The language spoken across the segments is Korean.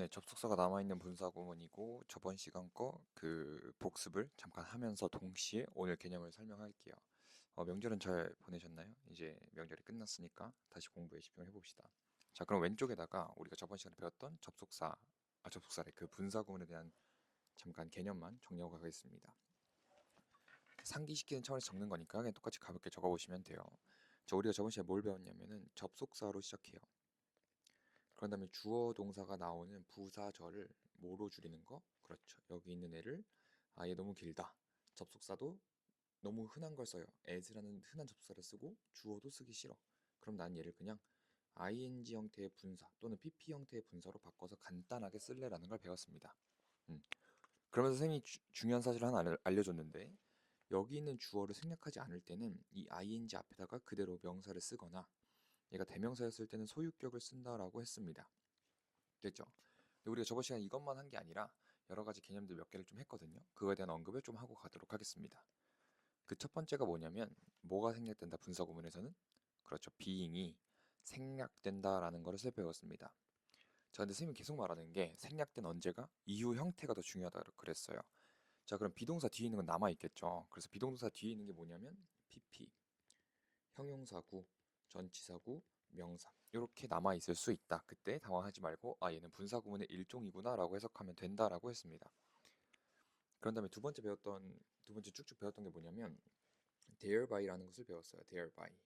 네, 접속사가 남아있는 분사 구문이고 저번 시간 거 그 복습을 잠깐 하면서 동시에 오늘 개념을 설명할게요. 명절은 잘 보내셨나요? 이제 명절이 끝났으니까 다시 공부에 집중해 봅시다. 자, 그럼 왼쪽에다가 우리가 저번 시간에 배웠던 접속사래 그 분사 구문에 대한 잠깐 개념만 정리하고 가겠습니다. 상기시키는 차원에서 적는 거니까 그냥 똑같이 가볍게 적어보시면 돼요. 자, 우리가 저번 시간에 뭘 배웠냐면은 접속사로 시작해요. 그런 다음에 주어 동사가 나오는 부사절을 뭐로 줄이는 거? 그렇죠. 여기 있는 애를 얘 너무 길다. 접속사도 너무 흔한 걸 써요. as라는 흔한 접속사를 쓰고 주어도 쓰기 싫어. 그럼 난 얘를 그냥 ing 형태의 분사 또는 pp 형태의 분사로 바꿔서 간단하게 쓸래라는 걸 배웠습니다. 음. 그러면서 선생님이 중요한 사실을 하나 알려줬는데 여기 있는 주어를 생략하지 않을 때는 이 ing 앞에다가 그대로 명사를 쓰거나 얘가 대명사였을 때는 소유격을 쓴다라고 했습니다. 됐죠? 근데 우리가 저번 시간에 이것만 한 게 아니라 여러 가지 개념들 몇 개를 좀 했거든요. 그거에 대한 언급을 좀 하고 가도록 하겠습니다. 그 첫 번째가 뭐냐면 뭐가 생략된다 분사 구문에서는 그렇죠. being이 생략된다라는 것을 배웠습니다. 자, 근데 선생님이 계속 말하는 게 생략된 언제가 이후 형태가 더 중요하다고 그랬어요. 자, 그럼 비동사 뒤에 있는 건 남아 있겠죠. 그래서 비동사 뒤에 있는 게 뭐냐면 pp, 형용사구, 전치사구, 명사 이렇게 남아 있을 수 있다. 그때 당황하지 말고 얘는 분사 구문의 일종이구나라고 해석하면 된다라고 했습니다. 그런 다음에 두 번째 쭉쭉 배웠던 게 뭐냐면 thereby 라는 것을 배웠어요. thereby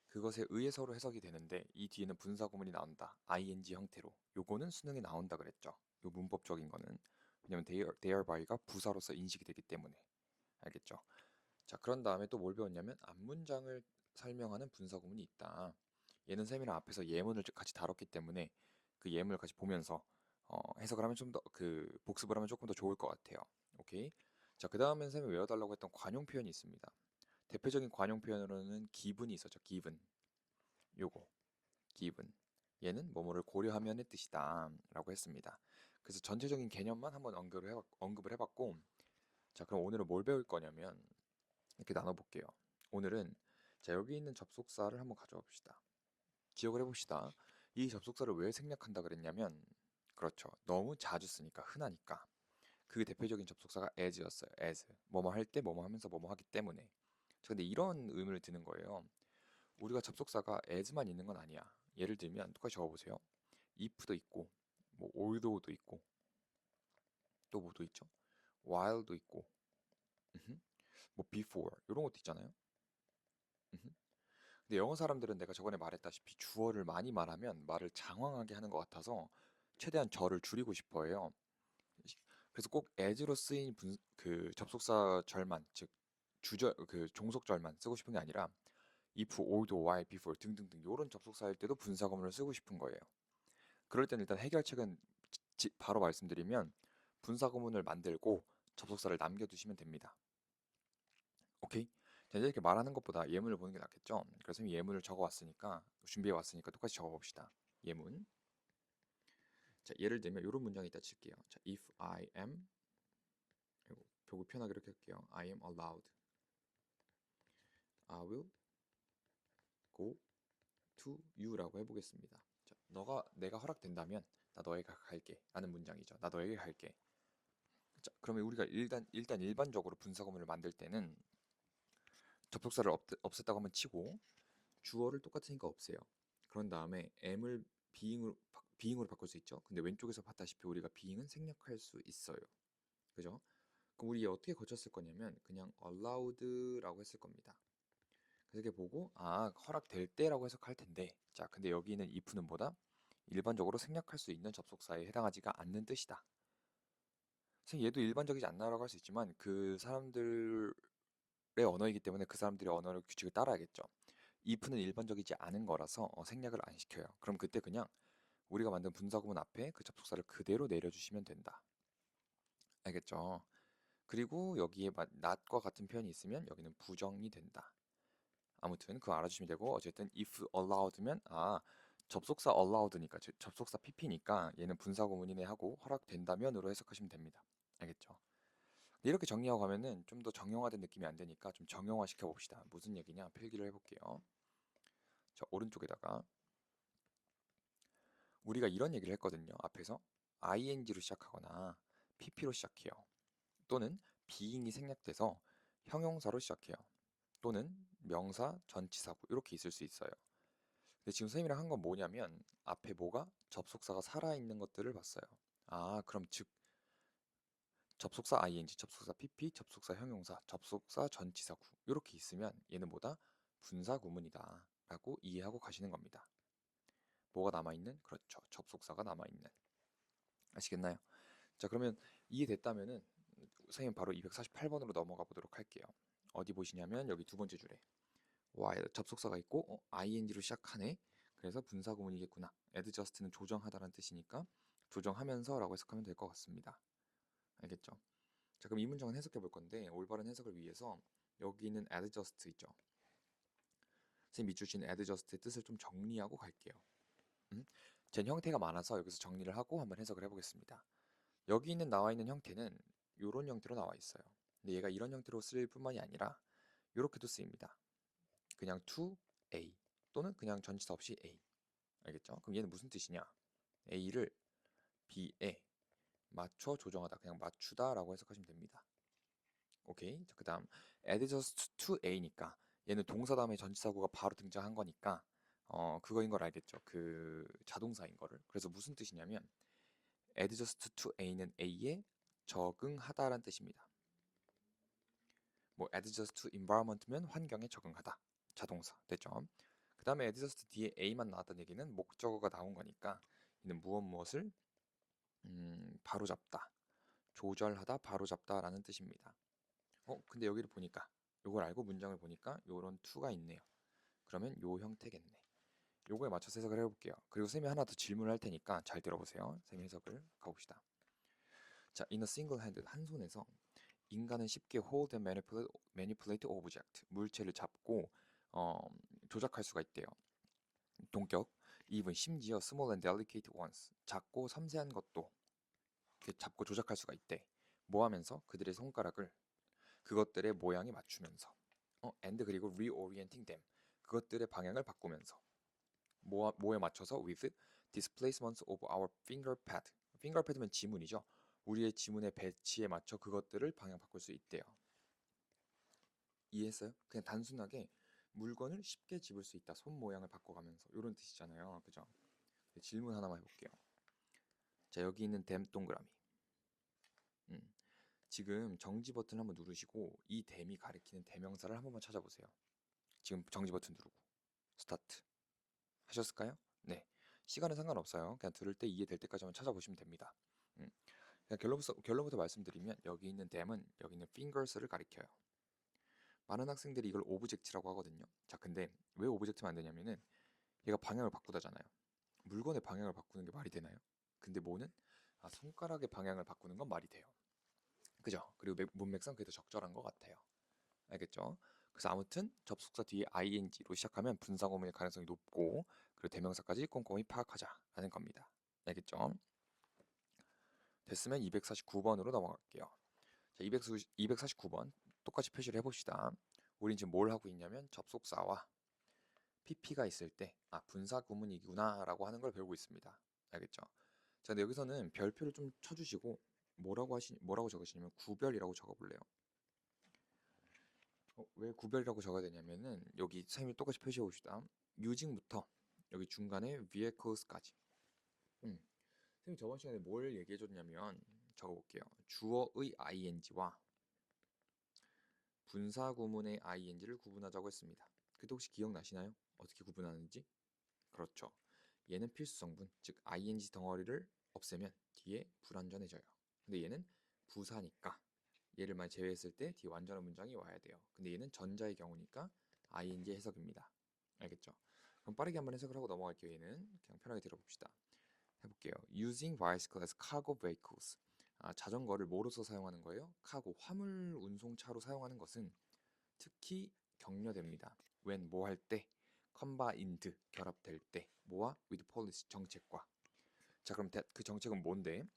그것에 의해서로 해석이 되는데 이 뒤에는 분사 구문이 나온다. ing 형태로 요거는 수능에 나온다 그랬죠. 요 문법적인 거는 왜냐면 therby가 부사로서 인식이 되기 때문에 알겠죠. 자, 그런 다음에 또 뭘 배웠냐면 앞문장을 설명하는 분사 구문이 있다. 얘는 쌤이랑 앞에서 예문을 같이 다뤘기 때문에 그 예문을 같이 보면서 해석을 하면 좀 더 복습을 하면 조금 더 좋을 것 같아요. 오케이. 자, 그 다음엔 쌤이 외워달라고 했던 관용 표현이 있습니다. 대표적인 관용 표현으로는 기분이 있었죠. 기분. 요거. 기분. 얘는 뭐뭐를 고려하면의 뜻이다. 라고 했습니다. 그래서 전체적인 개념만 한번 언급을 해봤고, 자, 그럼 오늘은 뭘 배울 거냐면, 이렇게 나눠볼게요. 오늘은 자 여기 있는 접속사를 한번 가져와 봅시다. 기억을 해봅시다. 이 접속사를 왜 생략한다 그랬냐면 그렇죠. 너무 자주 쓰니까 흔하니까. 그 대표적인 접속사가 as였어요. as. 뭐뭐 할 때 뭐뭐 하면서 뭐뭐 하기 때문에. 저 근데 이런 의문을 드는 거예요. 우리가 접속사가 as만 있는 건 아니야. 예를 들면 똑같이 적어보세요. if도 있고 뭐 although도 있고 또 뭐도 있죠? while도 있고 뭐 before 이런 것도 있잖아요. 근데 영어 사람들은 내가 저번에 말했다시피 주어를 많이 말하면 말을 장황하게 하는 것 같아서 최대한 절을 줄이고 싶어 해요. 그래서 꼭 as로 쓰인 그 접속사 절만, 즉 그 종속절만 쓰고 싶은 게 아니라 if, although, while, before 등등등 이런 접속사일 때도 분사구문을 쓰고 싶은 거예요. 그럴 때는 일단 해결책은 바로 말씀드리면 분사구문을 만들고 접속사를 남겨두시면 됩니다. 오케이? 자, 이제 이렇게 말하는 것보다 예문을 보는 게 낫겠죠? 그래서 예문을 준비해 왔으니까 똑같이 적어 봅시다. 예문. 자, 예를 들면 이런 문장이 있다 칠게요. 자, if I am 보고 편하게 이렇게 할게요. I am allowed. I will go to you라고 해보겠습니다. 자, 내가 허락된다면 나 너에게 갈게 라는 문장이죠. 나 너에게 갈게. 자, 그러면 우리가 일단 일반적으로 분사구문을 만들 때는 접속사를 없앴다고 한번 치고 주어를 똑같으니까 없애요. 그런 다음에 am을 being으로 바꿀 수 있죠. 근데 왼쪽에서 봤다시피 우리가 being은 생략할 수 있어요. 그죠? 그럼 우리 어떻게 고쳤을 거냐면 그냥 allowed라고 했을 겁니다. 그래서 이렇게 보고 허락될 때라고 해석할 텐데 자 근데 여기 있는 if는 뭐다? 일반적으로 생략할 수 있는 접속사에 해당하지가 않는 뜻이다. 선생님 얘도 일반적이지 않나라고 할 수 있지만 그 사람들의 언어이기 때문에 그 사람들의 언어의 규칙을 따라야겠죠. if는 일반적이지 않은 거라서 생략을 안 시켜요. 그럼 그때 그냥 우리가 만든 분사구문 앞에 그 접속사를 그대로 내려주시면 된다. 알겠죠? 그리고 여기에 not과 같은 표현이 있으면 여기는 부정이 된다. 아무튼 그거 알아주시면 되고 어쨌든 if allowed면 접속사 allowed니까 즉 접속사 pp니까 얘는 분사구문이네 하고 허락된다면으로 해석하시면 됩니다. 알겠죠? 이렇게 정리하고 가면은 좀 더 정형화된 느낌이 안 되니까 좀 정형화 시켜 봅시다. 무슨 얘기냐? 필기를 해볼게요. 자, 오른쪽에다가 우리가 이런 얘기를 했거든요. 앞에서 ing로 시작하거나 pp로 시작해요. 또는 being이 생략돼서 형용사로 시작해요. 또는 명사, 전치사구 이렇게 있을 수 있어요. 근데 지금 선생님이랑 한 건 뭐냐면 앞에 뭐가 접속사가 살아있는 것들을 봤어요. 아, 그럼 즉 접속사 ing, 접속사 pp, 접속사 형용사, 접속사 전치사구 이렇게 있으면 얘는 뭐다? 분사 구문이다 라고 이해하고 가시는 겁니다. 뭐가 남아있는? 그렇죠. 접속사가 남아있는. 아시겠나요? 자, 그러면 이해됐다면은 선생님 바로 248번으로 넘어가 보도록 할게요. 어디 보시냐면 여기 두 번째 줄에 와, 접속사가 있고 ing로 시작하네. 그래서 분사 구문이겠구나. adjust는 조정하다라는 뜻이니까 조정하면서라고 해석하면 될 것 같습니다. 알겠죠? 자, 그럼 이 문장은 해석해 볼 건데 올바른 해석을 위해서 여기 있는 adjust 있죠? 선생님이 주신 adjust의 뜻을 좀 정리하고 갈게요. 젠 형태가 많아서 여기서 정리를 하고 한번 해석을 해보겠습니다. 여기 있는 나와 있는 형태는 이런 형태로 나와 있어요. 근데 얘가 이런 형태로 쓰일 뿐만이 아니라 이렇게도 쓰입니다. 그냥 to A 또는 그냥 전치사 없이 A. 알겠죠? 그럼 얘는 무슨 뜻이냐? A를 B에 맞춰 조정하다, 그냥 맞추다 라고 해석하시면 됩니다. 오케이. 자, 그 다음 adjust to A니까 얘는 동사 다음에 전치사구가 바로 등장한 거니까 그거인 걸 알겠죠? 그 자동사인 거를. 그래서 무슨 뜻이냐면 adjust to A는 A에 적응하다라는 뜻입니다. 뭐 adjust to environment면 환경에 적응하다. 자동사 됐죠? 그 다음에 adjust 뒤에 A만 나왔다는 얘기는 목적어가 나온 거니까 이는 무엇을 바로잡다, 조절하다, 바로잡다 라는 뜻입니다. 근데 여기를 보니까 요걸 알고 문장을 보니까 요런 to가 있네요. 그러면 요 형태겠네. 요거에 맞춰서 해석을 해볼게요. 그리고 쌤이 하나 더 질문을 할 테니까 잘 들어보세요. 쌤 해석을 가봅시다. 자, in a single hand, 한 손에서 인간은 쉽게 hold and manipulate object, 물체를 잡고 조작할 수가 있대요. 동격, even 심지어 small and delicate ones, 작고 섬세한 것도 이렇게 잡고 조작할 수가 있대. 뭐 하면서? 그들의 손가락을 그것들의 모양에 맞추면서 and 그리고 reorienting them, 그것들의 방향을 바꾸면서 뭐에 맞춰서? with displacements of our finger pad, finger pad면 지문이죠. 우리의 지문의 배치에 맞춰 그것들을 방향 바꿀 수 있대요. 이해했어요? 그냥 단순하게 물건을 쉽게 집을 수 있다, 손 모양을 바꿔가면서 이런 뜻이잖아요. 그죠? 질문 하나만 해볼게요. 자, 여기 있는 댐 동그라미. 지금 정지 버튼 한번 누르시고 이 댐이 가리키는 대명사를 한 번만 찾아보세요. 지금 정지 버튼 누르고 스타트 하셨을까요? 네. 시간은 상관없어요. 그냥 들을 때 이해될 때까지만 찾아보시면 됩니다. 그냥 결론부터 말씀드리면 여기 있는 댐은 여기 있는 fingers를 가리켜요. 많은 학생들이 이걸 오브젝트라고 하거든요. 자, 근데 왜 오브젝트만 안 되냐면은 얘가 방향을 바꾸다잖아요. 물건의 방향을 바꾸는 게 말이 되나요? 근데 뭐는 손가락의 방향을 바꾸는 건 말이 돼요. 그죠? 그리고 문맥상 그게 더 적절한 것 같아요. 알겠죠? 그래서 아무튼 접속사 뒤에 ing로 시작하면 분사구문일 가능성이 높고 그리고 대명사까지 꼼꼼히 파악하자라는 겁니다. 알겠죠? 됐으면 249번으로 넘어갈게요. 자, 249번 똑같이 표시를 해봅시다. 우린 지금 뭘 하고 있냐면 접속사와 pp가 있을 때 분사 구문이구나 라고 하는 걸 배우고 있습니다. 알겠죠? 자, 근데 여기서는 별표를 좀 쳐주시고 뭐라고 적으시냐면 구별이라고 적어볼래요. 왜 구별이라고 적어야 되냐면은 여기 선생님이 똑같이 표시해 봅시다. using부터 여기 중간에 vehicles까지. 선생님 저번 시간에 뭘 얘기해 줬냐면 적어볼게요. 주어의 ing와 분사 구문의 ing를 구분하자고 했습니다. 그때 혹시 기억나시나요? 어떻게 구분하는지? 그렇죠. 얘는 필수 성분, 즉 ing 덩어리를 없애면 뒤에 불완전해져요. 근데 얘는 부사니까 얘를 만약 제외했을 때 뒤에 완전한 문장이 와야 돼요. 근데 얘는 전자의 경우니까 ing 해석입니다. 알겠죠? 그럼 빠르게 한번 해석을 하고 넘어갈게요. 얘는 그냥 편하게 들어봅시다. 해볼게요. Using bicycle as cargo vehicles. 자전거를 뭐로서 사용하는 거예요? 카고, 화물 운송차로 사용하는 것은 특히 격려됩니다. when 뭐 할 때? combined 결합될 때. 뭐와? with policy 정책과. 자, 그럼 그 정책은 뭔데?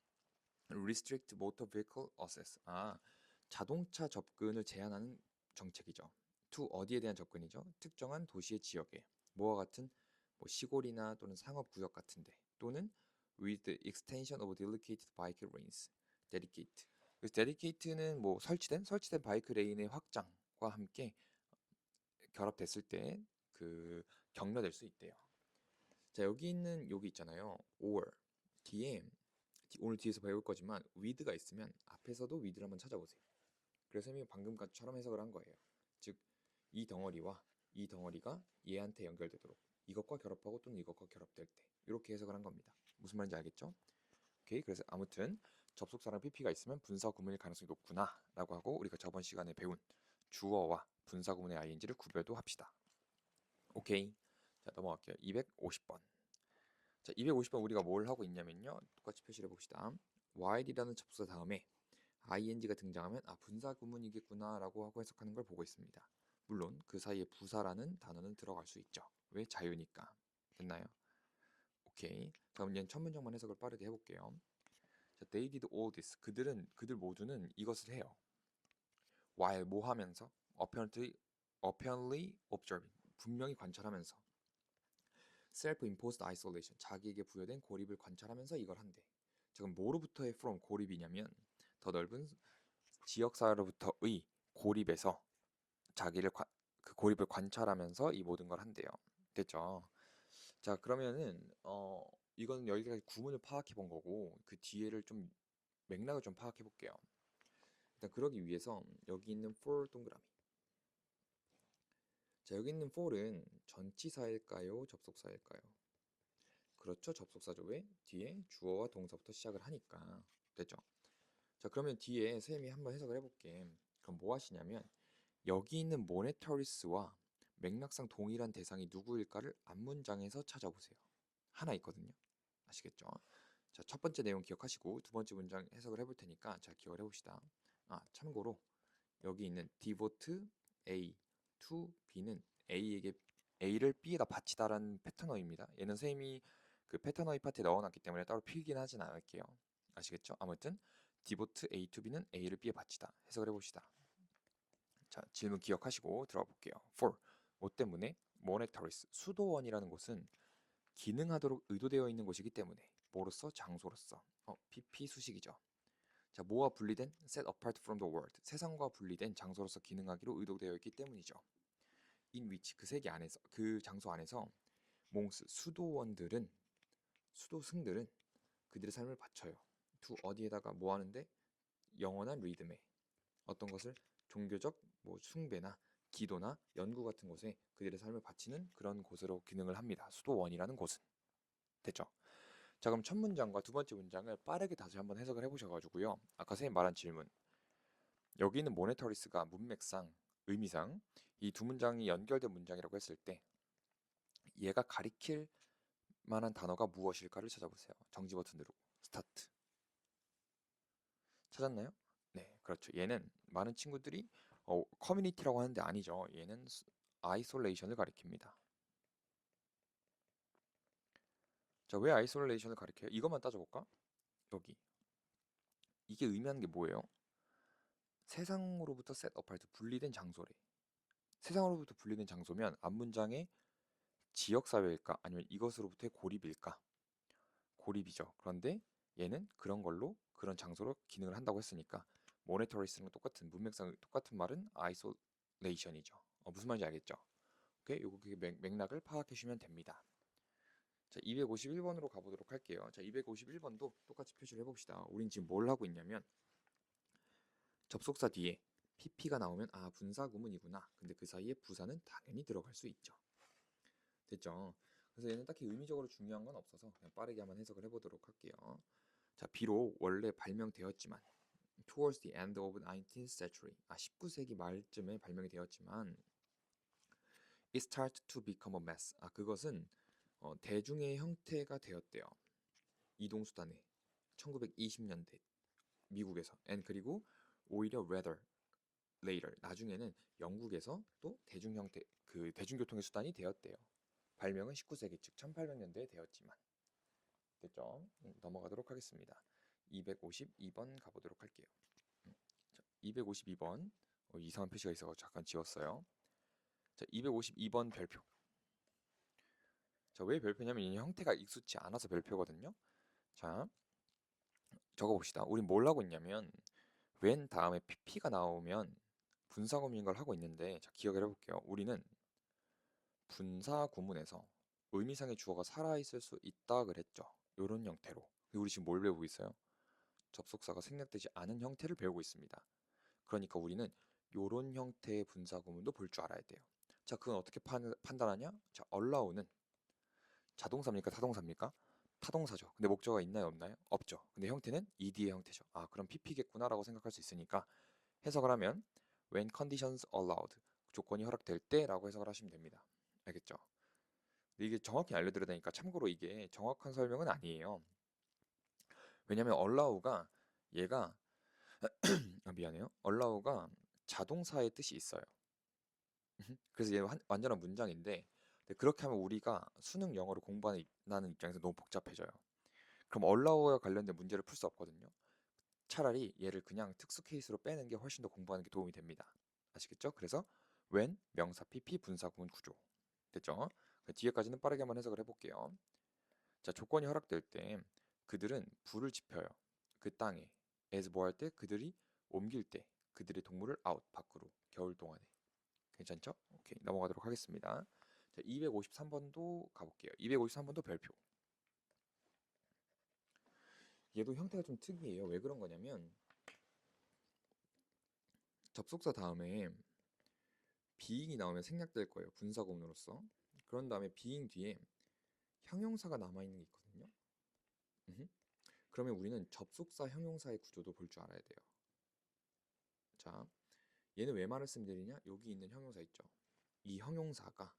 restrict motor vehicle access. 자동차 접근을 제한하는 정책이죠. to 어디에 대한 접근이죠? 특정한 도시의 지역에. 뭐와 같은? 뭐 시골이나 또는 상업구역 같은데. 또는 with the extension of dedicated bike lanes. dedicate. 그래서 dedicate는 뭐 설치된 바이크 레인의 확장과 함께 결합됐을 때 그 격려될 수 있대요. 자, 여기 있잖아요. or 뒤에 오늘 뒤에서 배울 거지만 with가 있으면 앞에서도 with를 한번 찾아보세요. 그래서 선생님이 방금처럼 해석을 한 거예요. 즉 이 덩어리와 이 덩어리가 얘한테 연결되도록 이것과 결합하고 또는 이것과 결합될 때 이렇게 해석을 한 겁니다. 무슨 말인지 알겠죠? 오케이. 그래서 아무튼 접속사랑 PP가 있으면 분사 구문일 가능성이 높구나 라고 하고 우리가 저번 시간에 배운 주어와 분사 구문의 ing를 구별도 합시다. 오케이. 자, 넘어갈게요. 250번. 자, 250번 우리가 뭘 하고 있냐면요. 똑같이 표시를 해봅시다. while이라는 접속사 다음에 ing가 등장하면 분사 구문이겠구나 라고 하고 해석하는 걸 보고 있습니다. 물론 그 사이에 부사라는 단어는 들어갈 수 있죠. 왜? 자유니까. 됐나요? 오케이. 그럼 이제 첫 문장만 해석을 빠르게 해볼게요. 자, they did all this. 그들 모두는 이것을 해요. while 뭐 하면서? apparently observing. 분명히 관찰하면서. self-imposed isolation. 자기에게 부여된 고립을 관찰하면서 이걸 한대. 지금 뭐로부터의 from 고립이냐면 더 넓은 지역사회로부터의 고립에서 그 고립을 관찰하면서 이 모든 걸 한대요. 됐죠? 자, 그러면은 이건 여기까지 구문을 파악해 본 거고 그 뒤에를 좀 맥락을 좀 파악해 볼게요. 일단 그러기 위해서 여기 있는 for 동그라미. 자, 여기 있는 for은 전치사일까요? 접속사일까요? 그렇죠. 접속사죠. 왜? 뒤에 주어와 동사부터 시작을 하니까. 됐죠? 자, 그러면 뒤에 선생님이 한번 해석을 해볼게. 그럼 뭐 하시냐면 여기 있는 모네터리스와 맥락상 동일한 대상이 누구일까를 앞문장에서 찾아보세요. 하나 있거든요. 아시겠죠? 자, 첫 번째 내용 기억하시고 두 번째 문장 해석을 해볼 테니까 자, 기억을 해봅시다. 참고로 여기 있는 devote A to B는 A를 B에다 바치다라는 패턴어입니다. 얘는 선생님이 그 패턴어이 파트에 넣어놨기 때문에 따로 필긴 하진 않을게요. 아시겠죠? 아무튼 devote A to B는 A를 B에 바치다. 해석을 해봅시다. 자, 질문 기억하시고 들어가 볼게요. for 뭐 때문에? monetarist 수도원이라는 곳은 기능하도록 의도되어 있는 곳이기 때문에 뭐로서? 장소로서. PP 수식이죠. 자, 뭐와 분리된? set apart from the world. 세상과 분리된 장소로서 기능하기로 의도되어 있기 때문이죠. in which 그 세계 안에서 그 장소 안에서 몽스 수도승들은 그들의 삶을 바쳐요. to 어디에다가 뭐 하는데? 영원한 리듬에 어떤 것을 종교적 뭐 숭배나 기도나 연구 같은 곳에 그들의 삶을 바치는 그런 곳으로 기능을 합니다. 수도원이라는 곳은. 됐죠? 자, 그럼 첫 문장과 두 번째 문장을 빠르게 다시 한번 해석을 해보셔가지고요. 아까 선생님 말한 질문. 여기 있는 모네터리스가 문맥상, 의미상 이 두 문장이 연결된 문장이라고 했을 때 얘가 가리킬 만한 단어가 무엇일까를 찾아보세요. 정지 버튼 누르고 스타트. 찾았나요? 네, 그렇죠. 얘는 많은 친구들이 커뮤니티라고 하는데 아니죠. 얘는 아이솔레이션을 가리킵니다. 자, 왜 아이솔레이션을 가리켜요? 이것만 따져볼까? 여기. 이게 의미하는 게 뭐예요? 세상으로부터 set apart, 분리된 장소래. 세상으로부터 분리된 장소면 앞문장의 지역사회일까? 아니면 이것으로부터의 고립일까? 고립이죠. 그런데 얘는 그런 걸로 그런 장소로 기능을 한다고 했으니까 모네터리스랑 똑같은 문맥상 똑같은 말은 아이솔레이션이죠. 무슨 말인지 알겠죠? 오케이, 요거 맥락을 파악해 주시면 됩니다. 자, 251번으로 가보도록 할게요. 자, 251번도 똑같이 표시를 해봅시다. 우린 지금 뭘 하고 있냐면 접속사 뒤에 PP가 나오면 분사 구문이구나. 근데 그 사이에 부사는 당연히 들어갈 수 있죠. 됐죠? 그래서 얘는 딱히 의미적으로 중요한 건 없어서 그냥 빠르게 한번 해석을 해보도록 할게요. 자, 비록 원래 발명되었지만 towards the end of 19th century 19세기 말쯤에 발명이 되었지만 it started to become a mess. 그것은 대중의 형태가 되었대요. 이동수단에 1920년대 미국에서 그리고 오히려 rather later 나중에는 영국에서 또 대중교통의 수단이 되었대요. 발명은 19세기 즉 1800년대에 되었지만. 됐죠? 넘어가도록 하겠습니다. 252번 가보도록 할게요. 자, 252번 이상한 표시가 있어서 잠깐 지웠어요. 자, 252번 별표. 자, 왜 별표냐면 이 형태가 익숙치 않아서 별표거든요. 자, 적어봅시다. 우린 뭘 하고 있냐면 when 다음에 pp가 나오면 분사 구문인 걸 하고 있는데, 자, 기억을 해볼게요. 우리는 분사 구문에서 의미상의 주어가 살아있을 수 있다 그랬죠. 이런 형태로. 우리 지금 뭘 배우고 있어요? 접속사가 생략되지 않은 형태를 배우고 있습니다. 그러니까 우리는 이런 형태의 분사 구문도 볼 줄 알아야 돼요. 자, 그건 어떻게 판단하냐? 자, allow는 자동사입니까? 타동사입니까? 타동사죠. 근데 목적어가 있나요? 없나요? 없죠. 근데 형태는 ed의 형태죠. 아, 그럼 pp겠구나라고 생각할 수 있으니까 해석을 하면 when conditions allowed, 조건이 허락될 때라고 해석을 하시면 됩니다. 알겠죠? 근데 이게 정확히 알려드려야 되니까 참고로 이게 정확한 설명은 아니에요. 왜냐면 allow가 얘가 아, 미안해요. allow가 자동사의 뜻이 있어요. 그래서 얘는 완전한 문장인데, 근데 그렇게 하면 우리가 수능 영어를 공부하는 입장에서 너무 복잡해져요. 그럼 allow와 관련된 문제를 풀 수 없거든요. 차라리 얘를 그냥 특수 케이스로 빼는 게 훨씬 더 공부하는 게 도움이 됩니다. 아시겠죠? 그래서 when, 명사, pp, 분사, 구문, 구조. 됐죠? 그 뒤에까지는 빠르게 한번 해석을 해볼게요. 자, 조건이 허락될 때 그들은 불을 지펴요. 그 땅에. as 뭐 할 때? 그들이 옮길 때. 그들의 동물을 out, 밖으로. 겨울 동안에. 괜찮죠? 오케이, 넘어가도록 하겠습니다. 자, 253번도 가볼게요. 253번도 별표. 얘도 형태가 좀 특이해요. 왜 그런 거냐면 접속사 다음에 being이 나오면 생략될 거예요. 분사구문으로서. 그런 다음에 being 뒤에 형용사가 남아있는 게 있거든요. 그러면 우리는 접속사 형용사의 구조도 볼 줄 알아야 돼요. 자, 얘는 왜 말씀드리냐? 여기 있는 형용사 있죠. 이 형용사가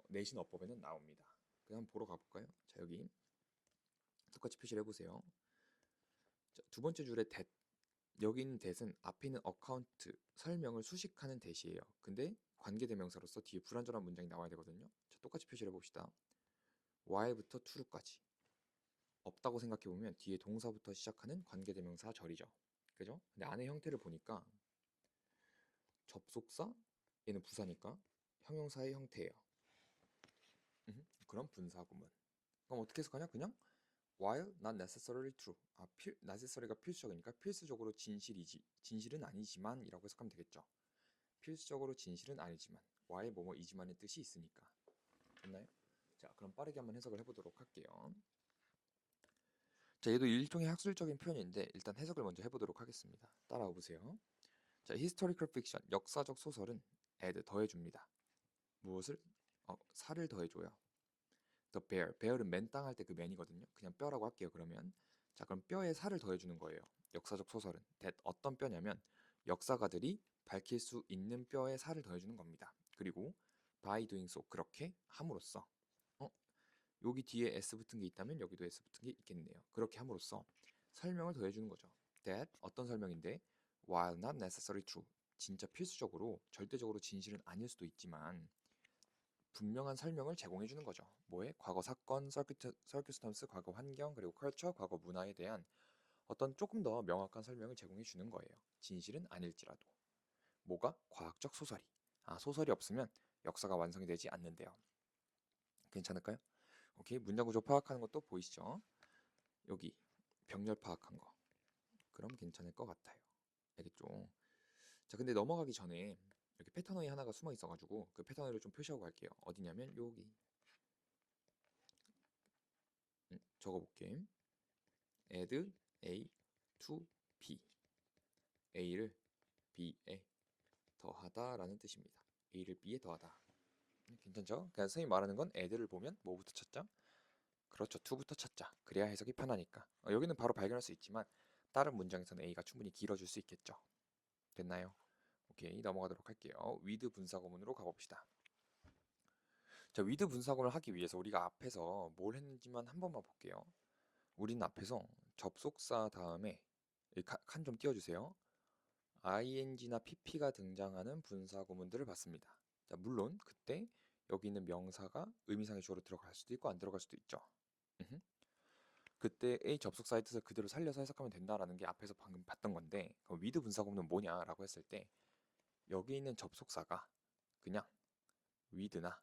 내신 어법에는 나옵니다. 그냥 보러 가볼까요? 자, 여기 똑같이 표시를 해보세요. 자, 두 번째 줄에 that, 여기 있는 that은 앞에 있는 account, 설명을 수식하는 that이에요. 근데 관계대명사로서 뒤에 불완전한 문장이 나와야 되거든요. 자, 똑같이 표시를 해봅시다. while부터 true까지 없다고 생각해보면 뒤에 동사부터 시작하는 관계대명사 절이죠. 그죠? 근데 안의 형태를 보니까 접속사, 얘는 부사니까 형용사의 형태예요. 그럼 분사구문. 그럼 어떻게 해석하냐? 그냥 while not necessarily true. necessary가 필수적이니까 필수적으로 진실은 아니지만 이라고 해석하면 되겠죠. 필수적으로 진실은 아니지만 while 뭐뭐이지만의 뜻이 있으니까. 됐나요? 자, 그럼 빠르게 한번 해석을 해보도록 할게요. 자, 얘도 일종의 학술적인 표현인데 일단 해석을 먼저 해보도록 하겠습니다. 따라와 보세요. 자, historical fiction, 역사적 소설은 add, 더해줍니다. 무엇을? 살을 더해줘요. The bear, bear은 맨땅 할 때 그 맨이거든요. 그냥 뼈라고 할게요. 그러면 자, 그럼 뼈에 살을 더해주는 거예요. 역사적 소설은 that, 어떤 뼈냐면 역사가들이 밝힐 수 있는 뼈에 살을 더해주는 겁니다. 그리고 by doing so, 그렇게 함으로써 여기 뒤에 s 붙은 게 있다면 여기도 s 붙은 게 있겠네요. 그렇게 함으로써 설명을 더해주는 거죠. that, 어떤 설명인데 while not necessarily true, 진짜 필수적으로 절대적으로 진실은 아닐 수도 있지만 분명한 설명을 제공해 주는 거죠. 뭐에? 과거 사건, 서큐스턴스, 과거 환경, 그리고 컬처, 과거 문화에 대한 어떤 조금 더 명확한 설명을 제공해 주는 거예요. 진실은 아닐지라도. 뭐가? 과학적 소설이. 아, 소설이 없으면 역사가 완성이 되지 않는데요. 괜찮을까요? 오케이, 문장 구조 파악하는 것도 보이시죠? 여기 병렬 파악한 거. 그럼 괜찮을 것 같아요. 알겠죠? 자, 근데 넘어가기 전에 여기 패턴어이 하나가 숨어 있어가지고 그 패턴어이를 좀 표시하고 갈게요. 어디냐면 여기. 적어볼게. add a to b. a를 b에 더하다 라는 뜻입니다. a를 b에 더하다. 괜찮죠? 그냥 선생님이 말하는 건 add를 보면 뭐부터 찾자? 그렇죠. to부터 찾자. 그래야 해석이 편하니까. 여기는 바로 발견할 수 있지만 다른 문장에서는 a가 충분히 길어질 수 있겠죠. 됐나요? 오케이, 넘어가도록 할게요. with 분사구문으로 가봅시다. 자, with 분사구문을 하기 위해서 우리가 앞에서 뭘 했는지만 한 번만 볼게요. 우리는 앞에서 접속사 다음에 칸 좀 띄워주세요. ing나 pp가 등장하는 분사 구문들을 봤습니다. 자, 물론 그때 여기 있는 명사가 의미상의 주어로 들어갈 수도 있고 안 들어갈 수도 있죠. 그때 A 접속사의 뜻을 그대로 살려서 해석하면 된다라는 게 앞에서 방금 봤던 건데, 그럼 with 분사 구문은 뭐냐라고 했을 때 여기 있는 접속사가 그냥 with나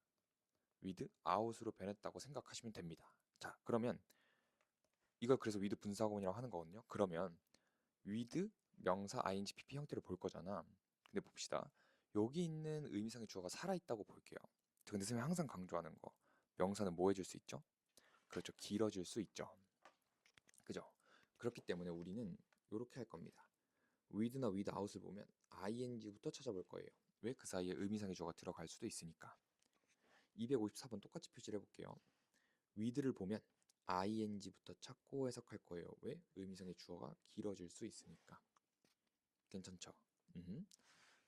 with out으로 변했다고 생각하시면 됩니다. 자, 그러면 이걸 그래서 with 분사구문이라고 하는 거거든요. 그러면 with 명사 ing pp 형태를 볼 거잖아. 근데 봅시다. 여기 있는 의미상의 주어가 살아있다고 볼게요. 근데 선생님이 항상 강조하는 거, 명사는 뭐 해줄 수 있죠? 그렇죠, 길어질 수 있죠. 그죠? 그렇기 때문에 우리는 이렇게 할 겁니다. with나 without을 보면 ing부터 찾아볼 거예요. 왜? 그 사이에 의미상의 주어가 들어갈 수도 있으니까. 254번 똑같이 표시를 해볼게요. with를 보면 ing부터 찾고 해석할 거예요. 왜? 의미상의 주어가 길어질 수 있으니까. 괜찮죠? 그럼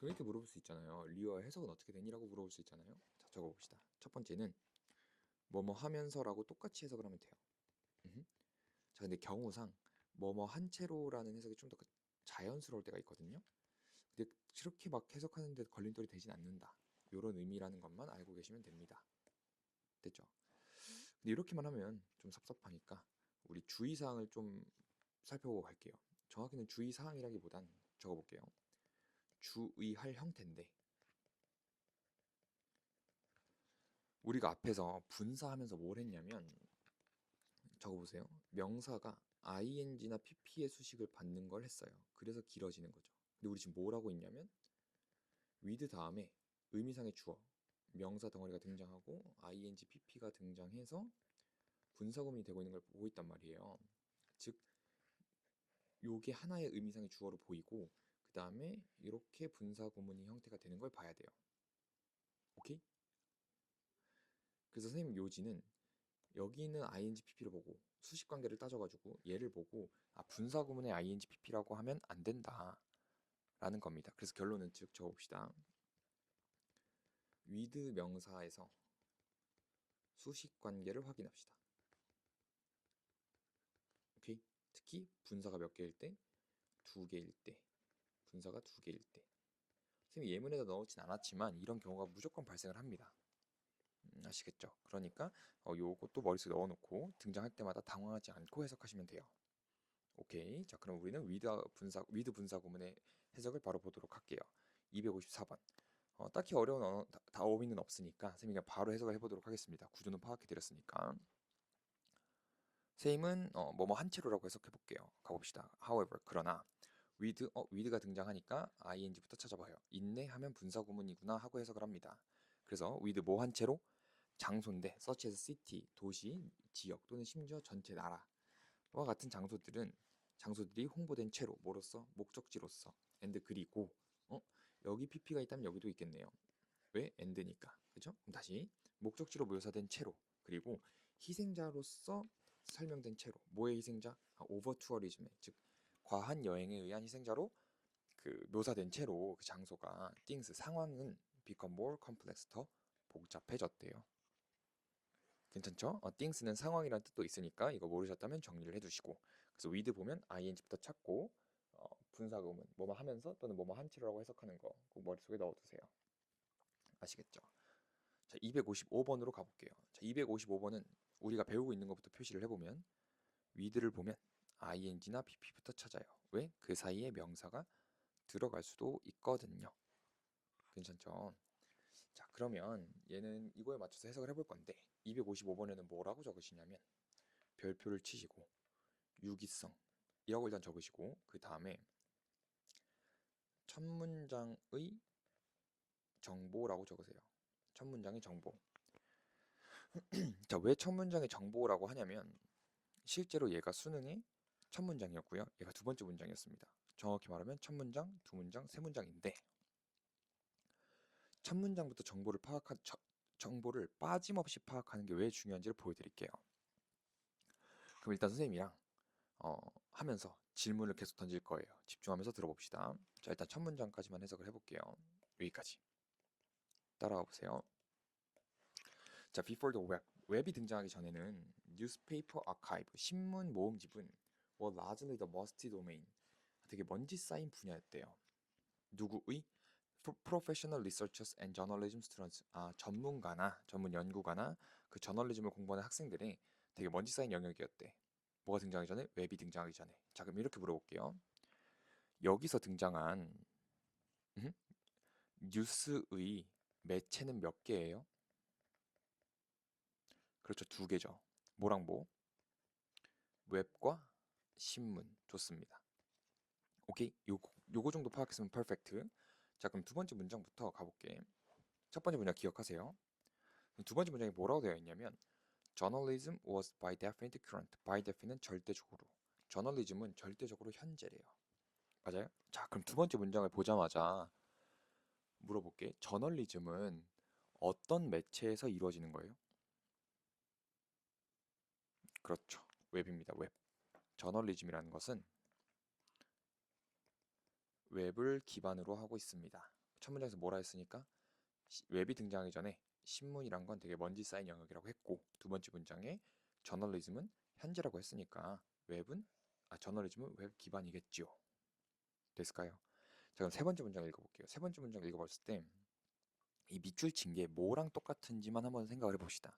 이렇게 물어볼 수 있잖아요. 리어의 해석은 어떻게 되니라고 물어볼 수 있잖아요. 자, 적어봅시다. 첫 번째는 뭐뭐 하면서라고 똑같이 해석을 하면 돼요. 자, 근데 경우상 뭐뭐 한 채로라는 해석이 좀 더 자연스러울 때가 있거든요. 근데 그렇게 막 해석하는데 걸림돌이 되진 않는다. 이런 의미라는 것만 알고 계시면 됩니다. 됐죠? 근데 이렇게만 하면 좀 섭섭하니까 우리 주의사항을 좀 살펴보고 갈게요. 정확히는 주의사항이라기보단 적어볼게요. 주의할 형태인데 우리가 앞에서 분사하면서 뭘 했냐면 적어보세요. 명사가 ing나 pp의 수식을 받는 걸 했어요. 그래서 길어지는 거죠. 근데 우리 지금 뭘 하고 있냐면 with 다음에 의미상의 주어 명사 덩어리가 등장하고 ing, pp가 등장해서 분사구문이 되고 있는 걸 보고 있단 말이에요. 즉 요게 하나의 의미상의 주어로 보이고 그 다음에 이렇게 분사구문이 형태가 되는 걸 봐야 돼요. 오케이? 그래서 선생님 요지는 여기 있는 ing, pp를 보고 수식 관계를 따져가지고 얘를 보고 분사구문의 ing, pp라고 하면 안 된다 라는 겁니다. 그래서 결론은 즉 적어봅시다. with 명사에서 수식 관계를 확인합시다. 오케이? 특히 분사가 몇 개일 때? 2개일 때. 분사가 2개일 때. 선생님이 예문에다 넣었진 않았지만 이런 경우가 무조건 발생을 합니다. 아시겠죠? 그러니까 요것도 머릿속에 넣어놓고 등장할 때마다 당황하지 않고 해석하시면 돼요. 오케이. 자, 그럼 우리는 with 분사 구문의 해석을 바로 보도록 할게요. 254번. 딱히 어려운 어휘는 없으니까 선생님이 그냥 바로 해석을 해보도록 하겠습니다. 구조는 파악해드렸으니까. 선생님은 뭐뭐 한 채로라고 해석해 볼게요. 가봅시다. However, 그러나 with가 등장하니까 ing부터 찾아봐요. 있네 하면 분사 구문이구나 하고 해석을 합니다. 그래서 with 뭐 한 채로? 장소인데 such as city, 도시, 지역 또는 심지어 전체 나라와 같은 장소들이 홍보된 채로 뭐로써? 목적지로서 and 그리고 여기 pp가 있다면 여기도 있겠네요. 왜? and니까. 그죠? 그럼 다시 목적지로 묘사된 채로 그리고 희생자로서 설명된 채로 뭐의 희생자? 오버 투어리즘의 즉 과한 여행에 의한 희생자로 그 묘사된 채로 그 장소가 things 상황은 become more complex 더 복잡해졌대요. 괜찮죠? things는 상황이라는 뜻도 있으니까 이거 모르셨다면 정리를 해두시고 그래서 with 보면 ing부터 찾고 분사구문 뭐뭐 하면서 또는 뭐뭐 한 채로라고 해석하는 거 꼭 머릿속에 넣어두세요. 아시겠죠? 자, 255번으로 가볼게요. 자, 255번은 우리가 배우고 있는 것부터 표시를 해보면 with를 보면 ing나 pp부터 찾아요. 왜? 그 사이에 명사가 들어갈 수도 있거든요. 괜찮죠? 자, 그러면 얘는 이거에 맞춰서 해석을 해볼 건데 255번에는 뭐라고 적으시냐면 별표를 치시고 유기성 이라고 일단 적으시고 그 다음에 첫 문장의 정보라고 적으세요. 첫 문장의 정보. 자, 왜 첫 문장의 정보라고 하냐면 실제로 얘가 수능의 첫 문장이었고요. 얘가 두 번째 문장이었습니다. 정확히 말하면 첫 문장, 두 문장, 세 문장인데 첫 문장부터 정보를 빠짐없이 파악하는 게 왜 중요한지를 보여드릴게요. 그럼 일단 선생님이랑 하면서 질문을 계속 던질 거예요. 집중하면서 들어봅시다. 자, 일단 첫 문장까지만 해석을 해볼게요. 여기까지 따라와 보세요. 자, before the web. 웹이 등장하기 전에는 newspaper archive, 신문 모음집은 were largely the must domain. 되게 먼지 쌓인 분야였대요. 누구의? Professional researchers and journalism students. 전문가나 전문 연구가나 그 저널리즘을 공부하는 학생들의 되게 먼지 쌓인 영역이었대. 뭐가 등장하기 전에? 웹이 등장하기 전에. 자, 그럼 이렇게 물어볼게요. 여기서 등장한 뉴스의 매체는 몇 개예요? 그렇죠. 두 개죠. 뭐랑 뭐? 웹과 신문. 좋습니다. 오케이. 요거 정도 파악했으면 퍼펙트. 자, 그럼 두 번째 문장부터 가볼게. 첫 번째 문장 기억하세요. 두 번째 문장이 뭐라고 되어 있냐면 Journalism was by definite current. by define는 절대적으로. 저널리즘은 절대적으로 현재래요. 맞아요? 자, 그럼 두 번째 문장을 보자마자 물어볼게. 저널리즘은 어떤 매체에서 이루어지는 거예요? 그렇죠. 웹입니다. 웹. 저널리즘이라는 것은 웹을 기반으로 하고 있습니다. 첫 문장에서 뭐라 했으니까 웹이 등장하기 전에 신문이란 건 되게 먼지 쌓인 영역이라고 했고 두 번째 문장에 저널리즘은 현재라고 했으니까 저널리즘은 웹 기반이겠지요. 됐을까요? 자, 그럼 세 번째 문장 읽어볼게요. 세 번째 문장 읽어봤을 때 이 밑줄 친 게 뭐랑 똑같은지만 한번 생각을 해봅시다.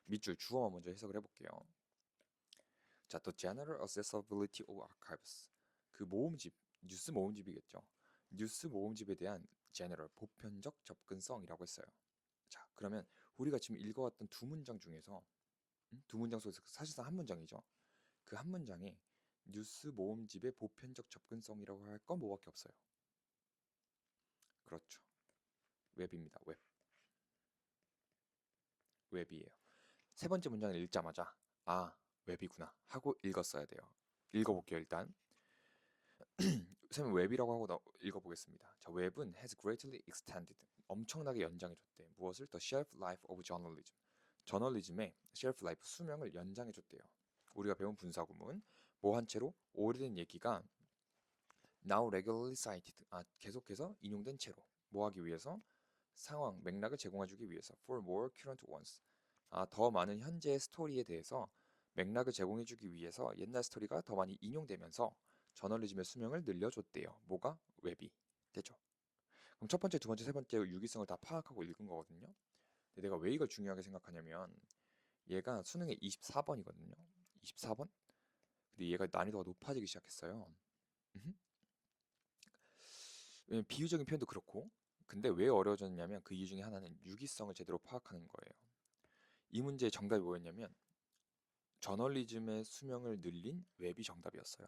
밑줄 주어만 먼저 해석을 해볼게요. 자, The General Accessibility of Archives. 그 모음집, 뉴스 모음집이겠죠. 뉴스 모음집에 대한 General, 보편적 접근성이라고 했어요. 자, 그러면 우리가 지금 읽어왔던 두 문장 중에서 두 문장 속에서 사실상 한 문장이죠. 그 한 문장에 뉴스 모음집의 보편적 접근성이라고 할 건 뭐밖에 없어요. 그렇죠. 웹입니다. 웹. 웹이에요. 세 번째 문장을 읽자마자 아, 웹이구나 하고 읽었어야 돼요. 읽어볼게요, 일단. 쌤은 웹이라고 하고 읽어보겠습니다. 자, 웹은 has greatly extended. 엄청나게 연장해줬대. 무엇을? The shelf life of journalism. 저널리즘의 shelf life 수명을 연장해줬대요. 우리가 배운 분사구문 뭐 한 채로 오래된 얘기가 now regularly cited. 계속해서 인용된 채로 뭐 하기 위해서? 상황, 맥락을 제공해주기 위해서 for more current ones. 더 많은 현재의 스토리에 대해서 맥락을 제공해주기 위해서 옛날 스토리가 더 많이 인용되면서 저널리즘의 수명을 늘려줬대요. 뭐가? 웹이. 되죠. 그럼 첫 번째, 두 번째, 세 번째 유기성을 다 파악하고 읽은 거거든요. 근데 내가 왜 이걸 중요하게 생각하냐면 얘가 수능에 24번이거든요. 24번? 근데 얘가 난이도가 높아지기 시작했어요. 왜냐면 비유적인 표현도 그렇고 근데 왜 어려워졌냐면 그 이유 중에 하나는 유기성을 제대로 파악하는 거예요. 이 문제의 정답이 뭐였냐면 저널리즘의 수명을 늘린 웹이 정답이었어요.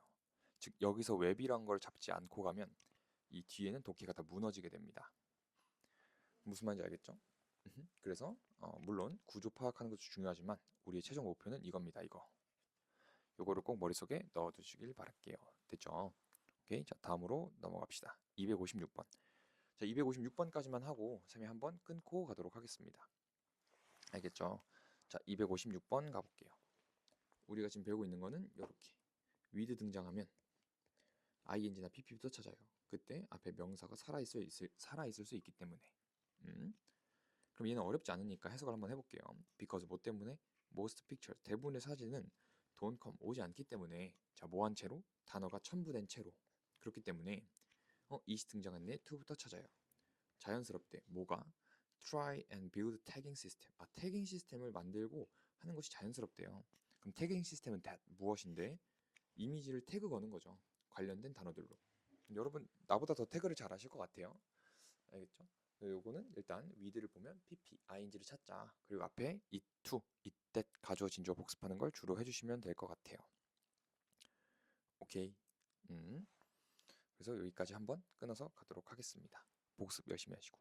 즉 여기서 웹이란 걸 잡지 않고 가면 이 뒤에는 독해가 다 무너지게 됩니다. 무슨 말인지 알겠죠? 그래서 물론 구조 파악하는 것도 중요하지만 우리의 최종 목표는 이겁니다. 요거를 꼭 머릿속에 넣어두시길 바랄게요. 됐죠? 오케이, 자 다음으로 넘어갑시다. 256번. 자, 256번까지만 하고 쌤이 한번 끊고 가도록 하겠습니다. 알겠죠? 자, 256번 가볼게요. 우리가 지금 배우고 있는 거는 이렇게 with 등장하면 ing나 pp부터 찾아요. 그때 앞에 명사가 살아있을 수 있기 때문에. 그럼 얘는 어렵지 않으니까 해석을 한번 해볼게요. because 뭐 때문에? most pictures 대부분의 사진은 don't come 오지 않기 때문에 자, 뭐 한 채로? 단어가 첨부된 채로 그렇기 때문에 이시 등장했네 to부터 찾아요. 자연스럽대. 뭐가? try and build tagging system. 태깅 시스템을 만들고 하는 것이 자연스럽대요. 그럼 태깅 시스템은 무엇인데? 이미지를 태그 거는 거죠. 관련된 단어들로. 여러분 나보다 더 태그를 잘 하실 것 같아요. 알겠죠? 요거는 일단 with를 보면 pp, ing를 찾자. 그리고 앞에 it, to, it, that 가주어 진주어 복습하는 걸 주로 해주시면 될 것 같아요. 오케이. 그래서 여기까지 한번 끊어서 가도록 하겠습니다. 복습 열심히 하시고.